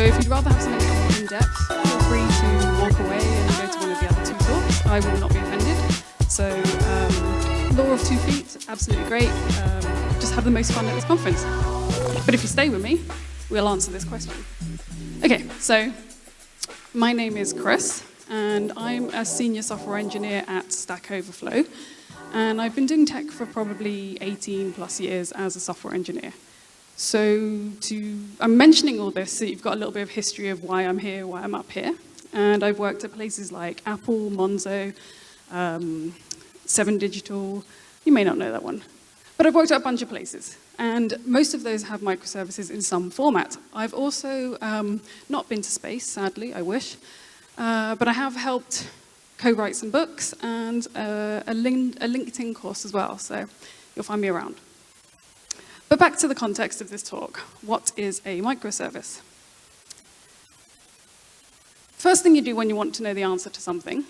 if you'd rather have something more in-depth, feel free to walk away and go to one of the other two talks. I will not be offended. So, law of 2 feet, absolutely great. Just have the most fun at this conference. But if you stay with me, we'll answer this question. Okay, so my name is Chris, and I'm a senior software engineer at Stack Overflow. And I've been doing tech for probably 18 plus years as a software engineer. So I'm mentioning all this so you've got a little bit of history of why I'm here, why I'm up here. And I've worked at places like Apple, Monzo, 7 Digital. You may not know that one. But I've worked at a bunch of places. And most of those have microservices in some format. I've also not been to space, sadly, I wish. But I have helped co-write some books and a LinkedIn course as well, so you'll find me around. But back to the context of this talk. What is a microservice? First thing you do when you want to know the answer to something,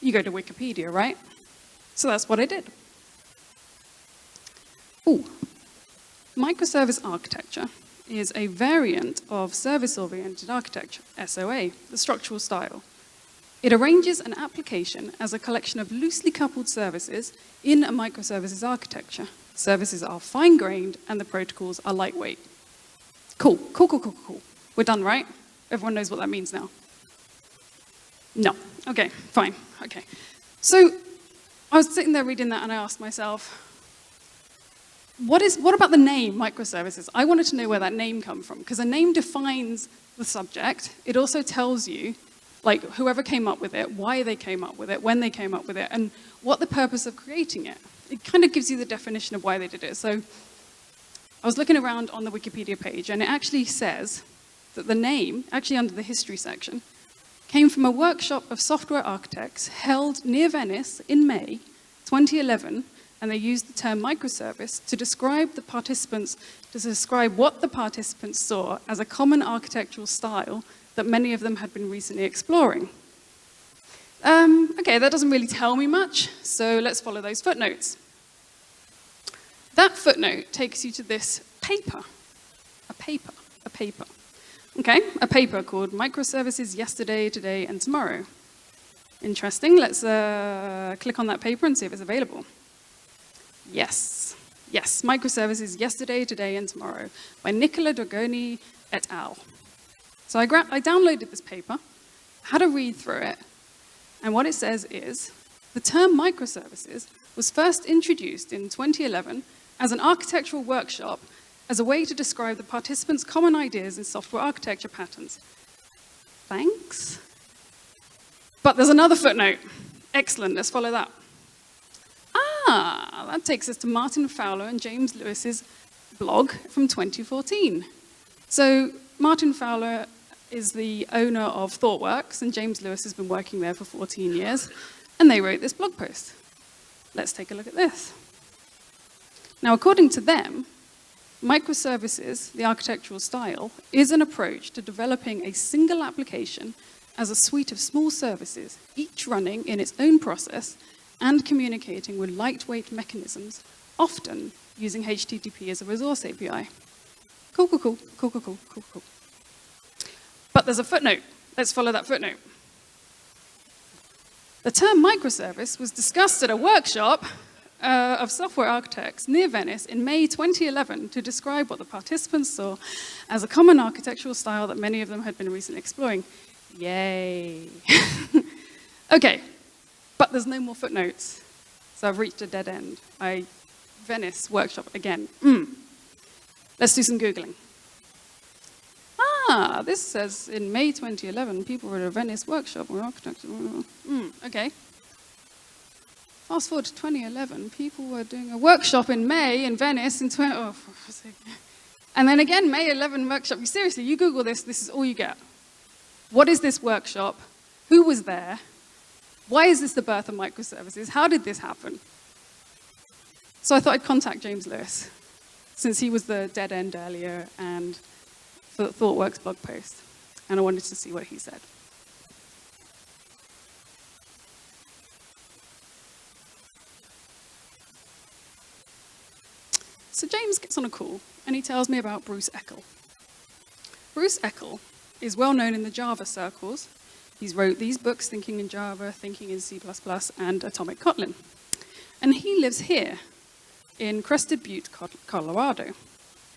you go to Wikipedia, right? So that's what I did. Ooh. Microservice architecture is a variant of service-oriented architecture, SOA, the structural style. It arranges an application as a collection of loosely coupled services in a microservices architecture. Services are fine-grained and the protocols are lightweight. Cool. We're done, right? Everyone knows what that means now. No. Okay, fine. Okay. So I was sitting there reading that and I asked myself, what about the name microservices? I wanted to know where that name comes from, because a name defines the subject. It also tells you, like, whoever came up with it, why they came up with it, when they came up with it, and what the purpose of creating it. It kind of gives you the definition of why they did it. So I was looking around on the Wikipedia page, and it actually says that the name, actually under the history section, came from a workshop of software architects held near Venice in May 2011, and they used the term microservice to describe what the participants saw as a common architectural style that many of them had been recently exploring. Okay, that doesn't really tell me much, so let's follow those footnotes. That footnote takes you to this paper. A paper. Okay, a paper called Microservices Yesterday, Today, and Tomorrow. Interesting, let's click on that paper and see if it's available. Yes, Microservices Yesterday, Today, and Tomorrow by Nicola Dragoni et al. So I downloaded this paper, had a read through it, and what it says is, the term microservices was first introduced in 2011 as an architectural workshop as a way to describe the participants' common ideas in software architecture patterns. Thanks. But there's another footnote. Excellent, let's follow that. That takes us to Martin Fowler and James Lewis's blog from 2014. So Martin Fowler is the owner of ThoughtWorks, and James Lewis has been working there for 14 years, and they wrote this blog post. Let's take a look at this. Now, according to them, microservices, the architectural style, is an approach to developing a single application as a suite of small services, each running in its own process and communicating with lightweight mechanisms, often using HTTP as a resource API. Cool. But there's a footnote. Let's follow that footnote. The term microservice was discussed at a workshop of software architects near Venice in May 2011 to describe what the participants saw as a common architectural style that many of them had been recently exploring. Yay. Okay, but there's no more footnotes. So I've reached a dead end. Venice workshop again. Let's do some Googling. This says in May 2011, people were at a Venice workshop where architects. Okay. Fast forward to 2011, people were doing a workshop in May in Venice in and then again, May 11 workshop. Seriously, you Google this is all you get. What is this workshop? Who was there? Why is this the birth of microservices? How did this happen? So I thought I'd contact James Lewis, since he was the dead end earlier and for the ThoughtWorks blog post, and I wanted to see what he said. So James gets on a call, and he tells me about Bruce Eckel. Bruce Eckel is well known in the Java circles. He's wrote these books, Thinking in Java, Thinking in C++, and Atomic Kotlin. And he lives here in Crested Butte, Colorado,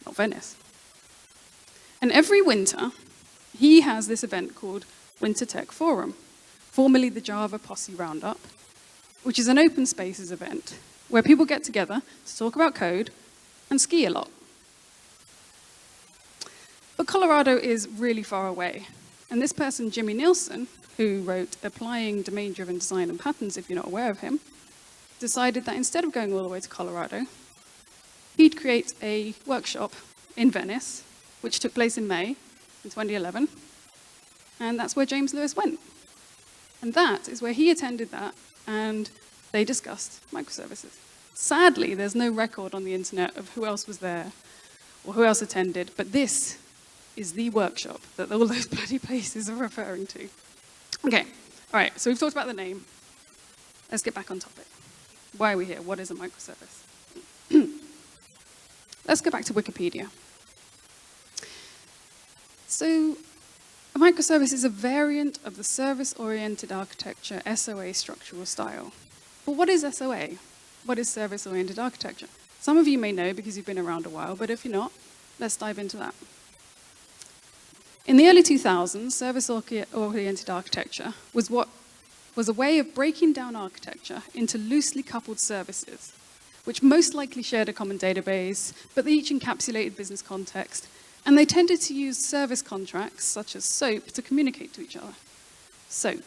not Venice. And every winter, he has this event called Winter Tech Forum, formerly the Java Posse Roundup, which is an open spaces event where people get together to talk about code and ski a lot. But Colorado is really far away. And this person, Jimmy Nielsen, who wrote Applying Domain-Driven Design and Patterns, if you're not aware of him, decided that instead of going all the way to Colorado, he'd create a workshop in Venice, which took place in May in 2011. And that's where James Lewis went. And that is where he attended that, and they discussed microservices. Sadly, there's no record on the internet of who else was there or who else attended, but this is the workshop that all those bloody places are referring to. Okay, all right, so we've talked about the name. Let's get back on topic. Why are we here? What is a microservice? Let's go back to Wikipedia. So a microservice is a variant of the service-oriented architecture SOA structural style. But what is SOA? What is service-oriented architecture? Some of you may know because you've been around a while, but if you're not, let's dive into that. In the early 2000s, service-oriented architecture was a way of breaking down architecture into loosely coupled services, which most likely shared a common database, but they each encapsulated business context, and they tended to use service contracts, such as SOAP, to communicate to each other. SOAP.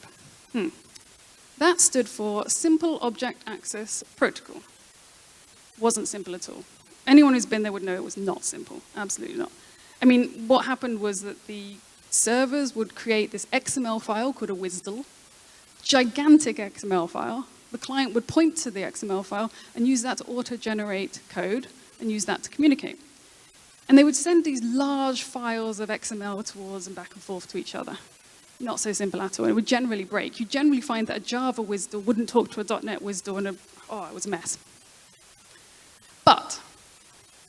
That stood for Simple Object Access Protocol. Wasn't simple at all. Anyone who's been there would know it was not simple. Absolutely not. I mean, what happened was that the servers would create this XML file called a WSDL, gigantic XML file. The client would point to the XML file and use that to auto-generate code and use that to communicate. And they would send these large files of XML towards and back and forth to each other. Not so simple at all. It would generally break. You generally find that a Java WSDL wouldn't talk to a .NET WSDL, and it was a mess. But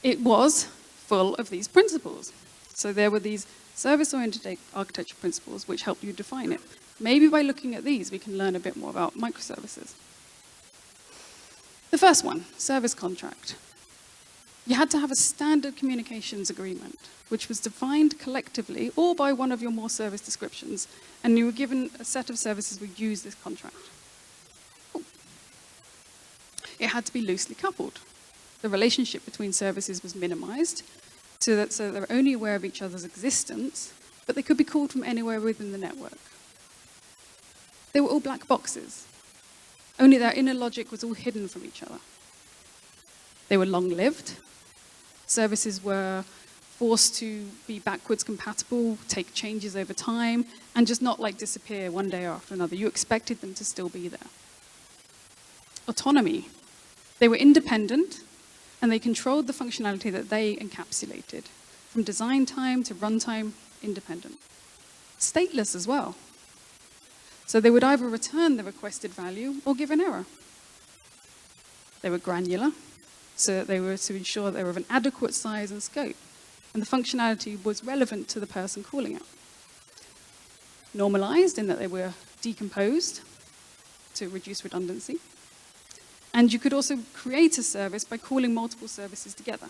it was full of these principles. So there were these service-oriented architecture principles which help you define it. Maybe by looking at these, we can learn a bit more about microservices. The first one, service contract. You had to have a standard communications agreement, which was defined collectively or by one of your more service descriptions, and you were given a set of services would use this contract. It had to be loosely coupled. The relationship between services was minimized so that they were only aware of each other's existence, but they could be called from anywhere within the network. They were all black boxes. Only their inner logic was all hidden from each other. They were long-lived. Services were forced to be backwards compatible, take changes over time, and just not like disappear one day after another. You expected them to still be there. Autonomy. They were independent, and they controlled the functionality that they encapsulated, from design time to runtime independent. Stateless as well. So they would either return the requested value or give an error. They were granular, so that they were to ensure they were of an adequate size and scope, and the functionality was relevant to the person calling it. Normalized, in that they were decomposed to reduce redundancy. And you could also create a service by calling multiple services together.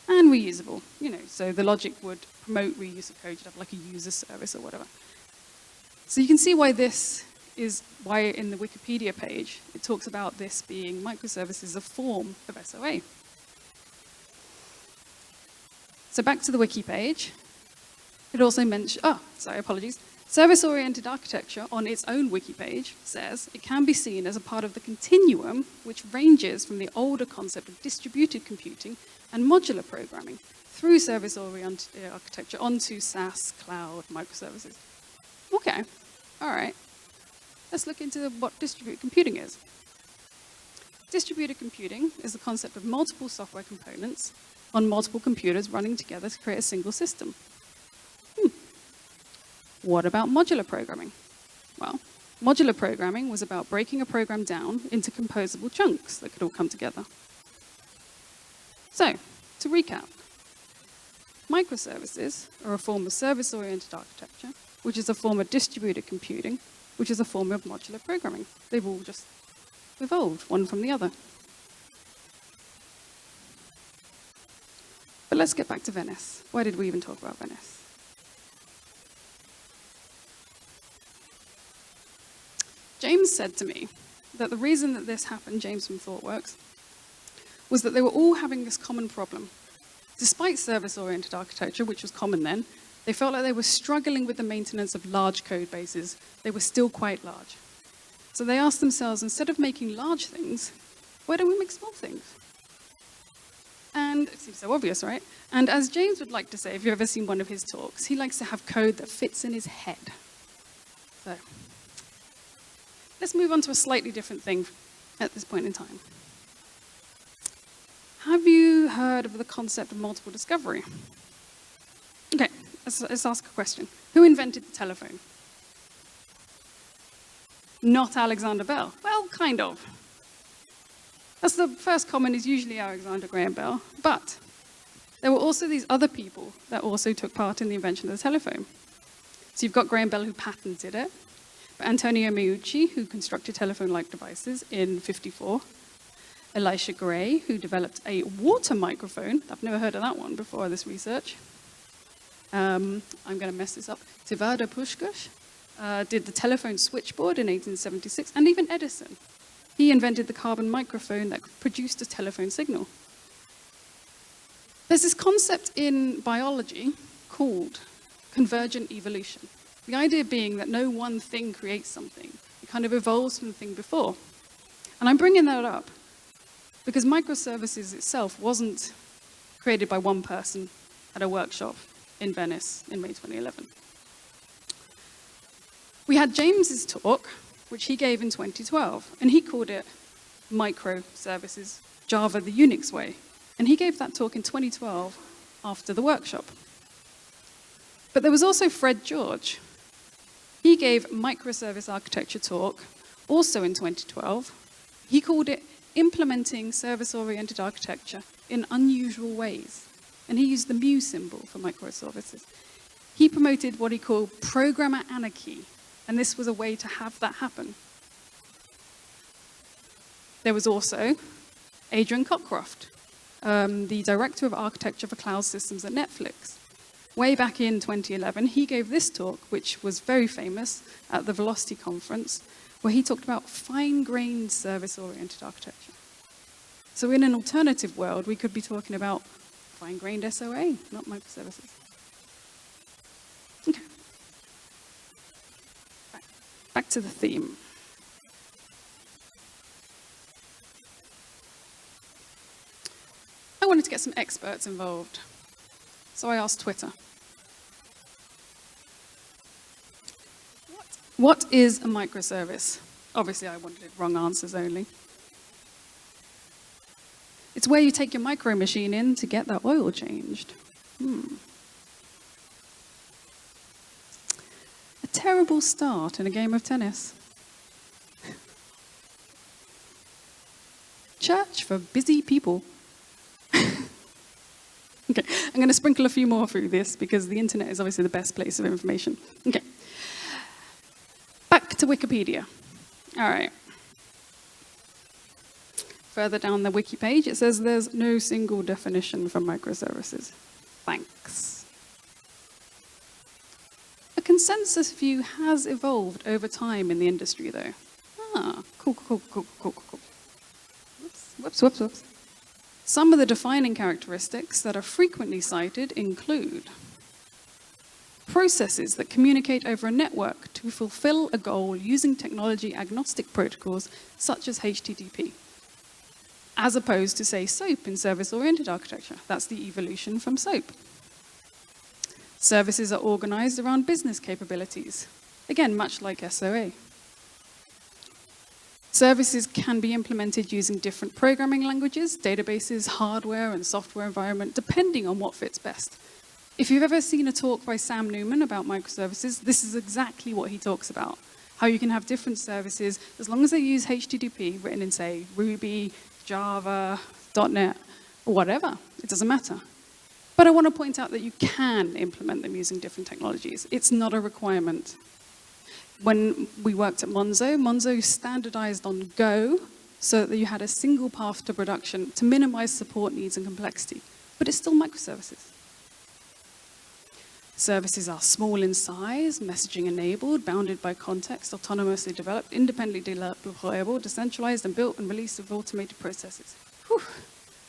And reusable, so the logic would promote reuse of code. You'd have like a user service or whatever. So you can see why in the Wikipedia page, it talks about this being microservices, a form of SOA. So back to the wiki page. It also mentions, apologies. Service-oriented architecture on its own wiki page says it can be seen as a part of the continuum which ranges from the older concept of distributed computing and modular programming through service-oriented architecture onto SaaS, cloud, microservices. Okay, all right. Let's look into what distributed computing is. Distributed computing is the concept of multiple software components on multiple computers running together to create a single system. What about modular programming? Well, modular programming was about breaking a program down into composable chunks that could all come together. So, to recap, Microservices are a form of service-oriented architecture, which is a form of distributed computing, which is a form of modular programming. They've all just evolved, one from the other. But let's get back to Venice. Why did we even talk about Venice? James said to me that the reason that this happened, James from ThoughtWorks, was that they were all having this common problem. Despite service-oriented architecture, which was common then, they felt like they were struggling with the maintenance of large code bases. They were still quite large. So they asked themselves, instead of making large things, why don't we make small things? And it seems so obvious, right? And as James would like to say, if you've ever seen one of his talks, he likes to have code that fits in his head. So let's move on to a slightly different thing at this point in time. Have you heard of the concept of multiple discovery? Okay, let's ask a question. Who invented the telephone? Not Alexander Bell. Well, kind of. That's the first comment is usually Alexander Graham Bell, but there were also these other people that also took part in the invention of the telephone. So you've got Graham Bell who patented it, but Antonio Meucci, who constructed telephone-like devices in '54, Elisha Gray, who developed a water microphone. I've never heard of that one before this research. I'm going to mess this up. Tivada Pushkash did the telephone switchboard in 1876, and even Edison. He invented the carbon microphone that produced a telephone signal. There's this concept in biology called convergent evolution. The idea being that no one thing creates something. It kind of evolves from the thing before. And I'm bringing that up because Microservices itself wasn't created by one person at a workshop in Venice in May 2011. We had James's talk, which he gave in 2012, and he called it Microservices, Java the Unix way. And he gave that talk in 2012 after the workshop. But there was also Fred George. He gave microservice architecture talk also in 2012. He called it Implementing Service-Oriented Architecture in Unusual Ways. And he used the mu symbol for microservices. He promoted what he called programmer anarchy, and this was a way to have that happen. There was also Adrian Cockcroft, the Director of Architecture for Cloud Systems at Netflix. Way back in 2011, he gave this talk, which was very famous at the Velocity conference, where he talked about fine-grained service-oriented architecture. So in an alternative world, we could be talking about fine-grained SOA, not microservices. Okay. Back to the theme. I wanted to get some experts involved, so I asked Twitter. What is a microservice? Obviously, I wanted wrong answers only. It's where you take your micro machine in to get that oil changed. A terrible start in a game of tennis. Church for busy people. Okay, I'm going to sprinkle a few more through this because the internet is obviously the best place of information. Okay. Back to Wikipedia. All right. Further down the wiki page, it says there's no single definition for microservices. Thanks. A consensus view has evolved over time in the industry, though. Cool. Whoops. Some of the defining characteristics that are frequently cited include processes that communicate over a network to fulfill a goal using technology-agnostic protocols such as HTTP, as opposed to, say, SOAP in service-oriented architecture. That's the evolution from SOAP. Services are organized around business capabilities, again, much like SOA. Services can be implemented using different programming languages, databases, hardware, and software environment, depending on what fits best. If you've ever seen a talk by Sam Newman about microservices, this is exactly what he talks about. How you can have different services, as long as they use HTTP, written in, say, Ruby, Java, .NET, or whatever. It doesn't matter. But I want to point out that you can implement them using different technologies. It's not a requirement. When we worked at Monzo, Monzo standardized on Go so that you had a single path to production to minimize support needs and complexity. But it's still microservices. Services are small in size, messaging enabled, bounded by context, autonomously developed, independently deployable, decentralized, and built and released with automated processes. Whew.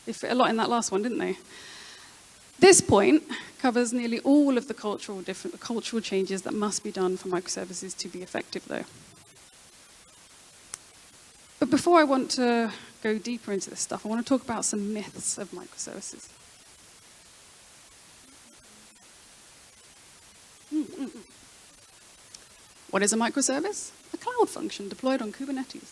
They fit a lot in that last one, didn't they? This point covers nearly all of the cultural changes that must be done for microservices to be effective, though. But before I want to go deeper into this stuff, I want to talk about some myths of microservices. What is a microservice? A cloud function deployed on Kubernetes.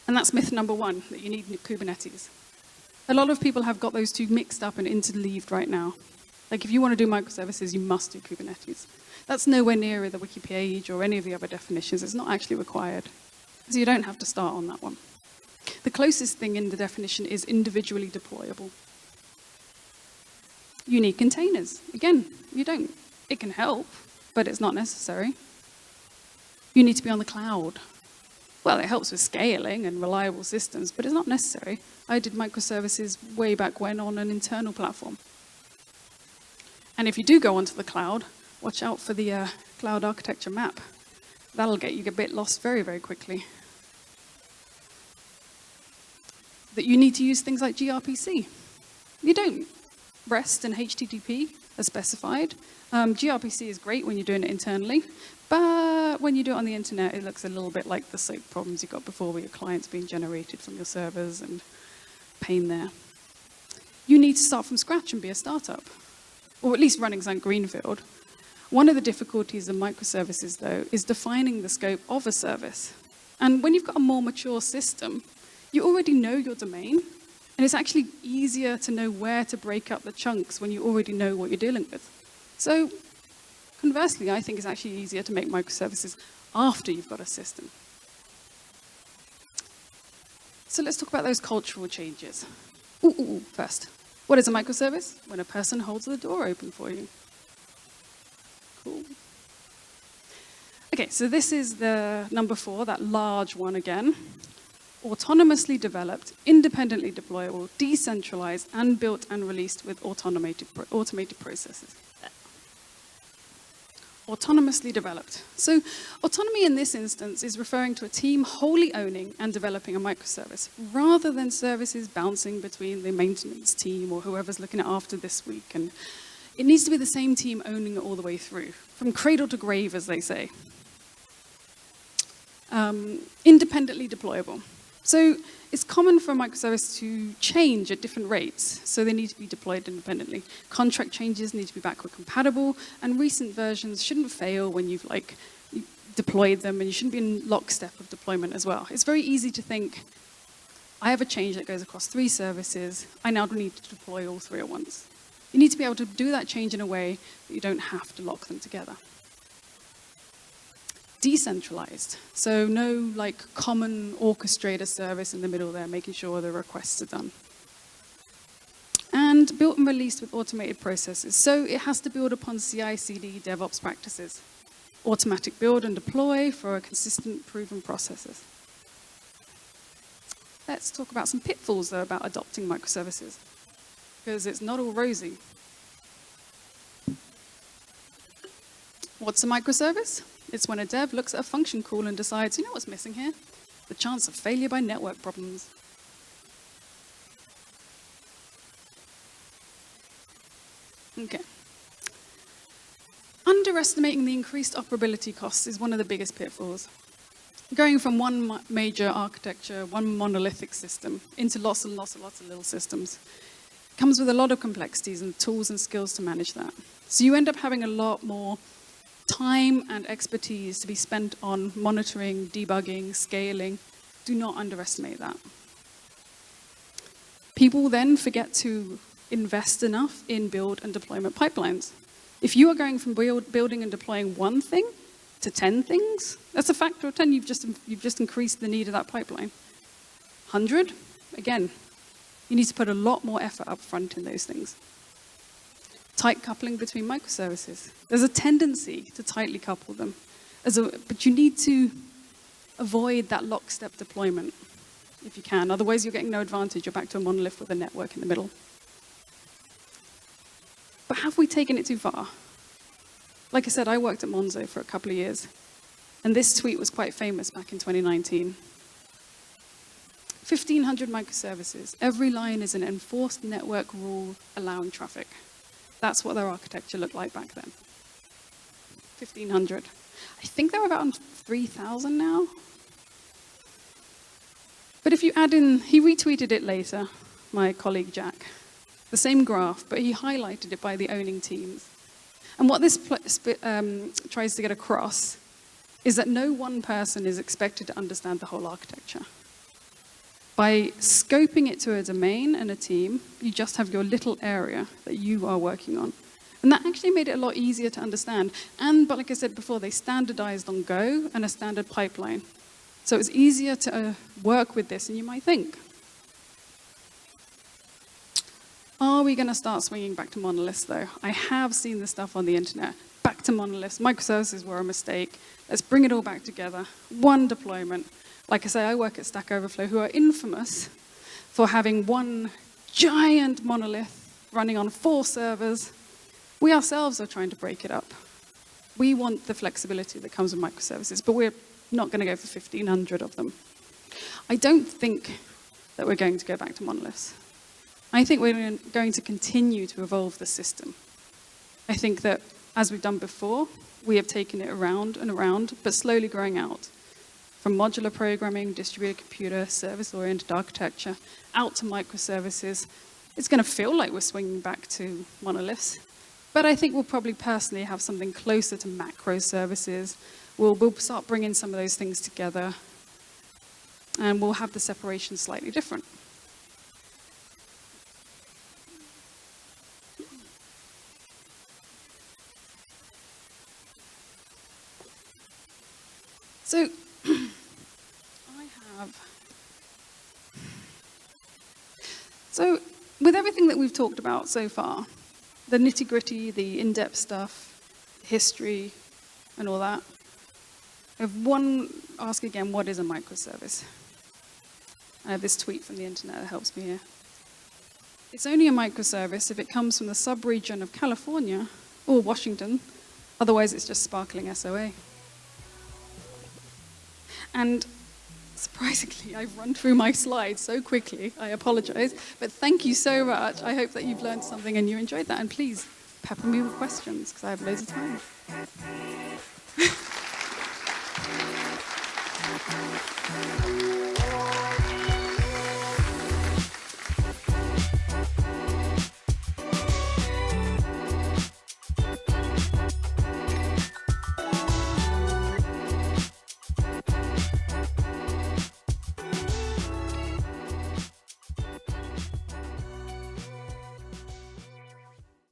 And that's myth number one, that you need Kubernetes. A lot of people have got those two mixed up and interleaved right now. Like, if you want to do microservices, you must do Kubernetes. That's nowhere near the Wikipedia or any of the other definitions. It's not actually required. So you don't have to start on that one. The closest thing in the definition is individually deployable. You need containers. Again, you don't. It can help, but it's not necessary. You need to be on the cloud. Well, it helps with scaling and reliable systems, but it's not necessary. I did microservices way back when on an internal platform. And if you do go onto the cloud, watch out for the cloud architecture map. That'll get you a bit lost very, very quickly. That you need to use things like gRPC. You don't. REST and HTTP are specified. gRPC is great when you're doing it internally, but when you do it on the internet, it looks a little bit like the SOAP problems you got before with your clients being generated from your servers and pain there. You need to start from scratch and be a startup, or at least running some greenfield. One of the difficulties of microservices, though, is defining the scope of a service. And when you've got a more mature system, you already know your domain, and it's actually easier to know where to break up the chunks when you already know what you're dealing with. So conversely, I think it's actually easier to make microservices after you've got a system. So let's talk about those cultural changes. First, what is a microservice? When a person holds the door open for you. Cool. Okay, so this is the number 4, that large one again. Autonomously developed, independently deployable, decentralized, and built and released with automated processes. Autonomously developed. So autonomy in this instance is referring to a team wholly owning and developing a microservice, rather than services bouncing between the maintenance team or whoever's looking after this week. And it needs to be the same team owning it all the way through, from cradle to grave, as they say. Independently deployable. So it's common for a microservice to change at different rates, so they need to be deployed independently. Contract changes need to be backward compatible, and recent versions shouldn't fail when you've deployed them, and you shouldn't be in lockstep of deployment as well. It's very easy to think, I have a change that goes across 3 services, I now need to deploy all 3 at once. You need to be able to do that change in a way that you don't have to lock them together. Decentralized, so no common orchestrator service in the middle there, making sure the requests are done. And built and released with automated processes, so it has to build upon CI/CD DevOps practices. Automatic build and deploy for a consistent, proven processes. Let's talk about some pitfalls, though, about adopting microservices, because it's not all rosy. What's a microservice? It's when a dev looks at a function call and decides, you know what's missing here? The chance of failure by network problems. Okay. Underestimating the increased operability costs is one of the biggest pitfalls. Going from one major architecture, one monolithic system, into lots and lots and lots of little systems comes with a lot of complexities and tools and skills to manage that. So you end up having a lot more time and expertise to be spent on monitoring, debugging, scaling. Do not underestimate that. People then forget to invest enough in build and deployment pipelines. If you are going from building and deploying one thing to 10 things, that's a factor of 10. You've just increased the need of that pipeline. 100, again, You need to put a lot more effort up front in those things. Tight coupling between microservices. There's a tendency to tightly couple them, but you need to avoid that lockstep deployment if you can. Otherwise, you're getting no advantage. You're back to a monolith with a network in the middle. But have we taken it too far? Like I said, I worked at Monzo for a couple of years, and this tweet was quite famous back in 2019. 1,500 microservices. Every line is an enforced network rule allowing traffic. That's what their architecture looked like back then. 1,500. I think they're about 3,000 now. But if you add in, he retweeted it later, my colleague Jack, the same graph, but he highlighted it by the owning teams. And what this tries to get across is that no one person is expected to understand the whole architecture. By scoping it to a domain and a team, you just have your little area that you are working on. And that actually made it a lot easier to understand. But like I said before, they standardized on Go and a standard pipeline. So it's easier to work with this than you might think. Are we going to start swinging back to monoliths, though? I have seen this stuff on the internet. Back to monoliths. Microservices were a mistake. Let's bring it all back together. One deployment. Like I say, I work at Stack Overflow, who are infamous for having one giant monolith running on 4 servers. We ourselves are trying to break it up. We want the flexibility that comes with microservices, but we're not going to go for 1,500 of them. I don't think that we're going to go back to monoliths. I think we're going to continue to evolve the system. I think that, as we've done before, we have taken it around and around, but slowly growing out. From modular programming, distributed computer, service-oriented architecture, out to microservices. It's going to feel like we're swinging back to monoliths. But I think we'll probably personally have something closer to macro services. We'll start bringing some of those things together. And we'll have the separation slightly different. So, So with everything that we've talked about so far, the nitty-gritty, the in-depth stuff, history, and all that, if one ask again, what is a microservice? I have this tweet from the internet that helps me here. It's only a microservice if it comes from the sub-region of California or Washington. Otherwise, it's just sparkling SOA. And surprisingly, I've run through my slides so quickly, I apologize, but thank you so much. I hope that you've learned something and you enjoyed that, and please pepper me with questions, because I have loads of time.